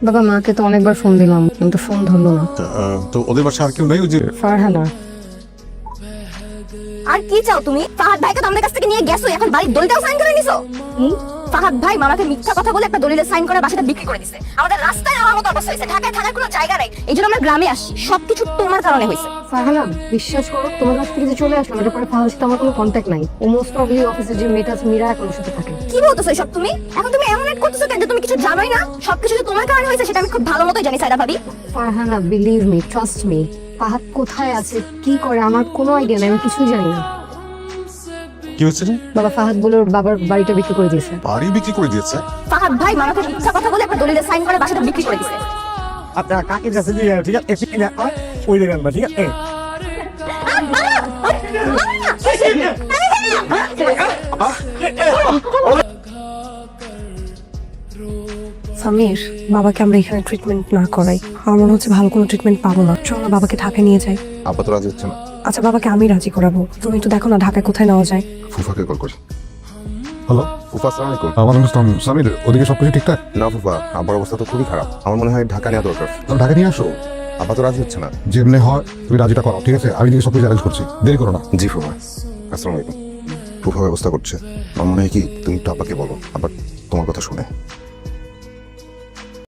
বাবা মাকে তো অনেকবার ফোন দিলাম কিন্তু ফোন ধরলো না। তো ওদের বাসা আর কেউ নেই? ওই যে ফারহানা। আর কি চাও তুমি? ফাহাদ ভাইকে তো আমাদের কাছ থেকে নিয়ে গেছো, এখন বাড়ির দলিলটাও সাইন করে নিছো। ফাহাদ ভাই মামাকে মিথ্যা কথা বলে একটা দলিলে সাইন করে বাসাটা বিক্রি করে দিছে। আমাদের রাস্তায় আমার মতো অবস্থা হয়েছে, ঢাকায় থাকার কোনো জায়গা নাই, এই জন্য আমরা গ্রামে আসছি। সবকিছু তোমার কারণে হয়েছে। ফারহানা বিশ্বাস করো, তোমার কাছ থেকে যে চলে আসলাম এটার পরে ফারহানার সাথে আমার কোনো কন্ট্যাক্ট নাই। ও মোস্ট প্রবাবলি অফিসে যে মেয়েটা আছে মীরা এখন ওর সাথে থাকে। কি বলতেছো এসব তুমি? এখন তুমি এমন এক করতেছো কেন যে তুমি কিছু জানোই না? সবকিছু যে তোমার কারণে হয়েছে সেটা আমি খুব ভালো মতোই জানি সাইদা ভাবি। Farhana believe me, trust me, Fahad কোথায় আছে কি করে আমার কোনো আইডিয়া নেই, আমি কিছুই জানি না। কি হচ্ছে রে? বাবা ফাহাদ বলে ওর বাবার বাড়িটা বিক্রি করে দিয়েছে। বাড়ি বিক্রি করে দিয়েছে? ফাহাদ ভাই মামাকে মিথ্যা কথা বলে একটা দলিলে সাইন করে বাসাটা বিক্রি করে দিছে। আপনার কাকে কাছে দিয়ে ঠিক আছে এসে কিনা ওই দেবেন না ঠিক আছে। সামির, বাবাকে আমরা এখানে ট্রিটমেন্ট না করাই, আমার মনে হচ্ছে ভালো কোনো ট্রিটমেন্ট পাবো না। চলো বাবাকে ঢাকায় নিয়ে যাই। আব্বা তো রাজি হচ্ছে না। আচ্ছা বাবাকে আমি রাজি করাবো, তুমি একটু দেখো না ঢাকায় কোথায় নেওয়া যায়। ফুফাকে কল করি। হ্যালো, ফুফা আসসালামু আলাইকুম। ওয়ালাইকুম আসসালাম। সামির, ওদিকে সবকিছু ঠিকঠাক? না ফুফা, আব্বার অবস্থা তো খুবই খারাপ। আমার মনে হয় ঢাকা নেওয়া দরকার। তাহলে ঢাকা নিয়ে আসো। আব্বা তো রাজি হচ্ছে না। যেমনি হয় তুমি রাজিটা করো, ঠিক আছে? আমি দিকে সবকিছু অ্যারেঞ্জ করছি, দেরি করো না। জি ফুফা। আসসালামু আলাইকুম। ফুফা ব্যবস্থা করছে। আমার মনে হয় কি তুমি একটু আব্বাকে বলো, আবার তোমার কথা শুনে।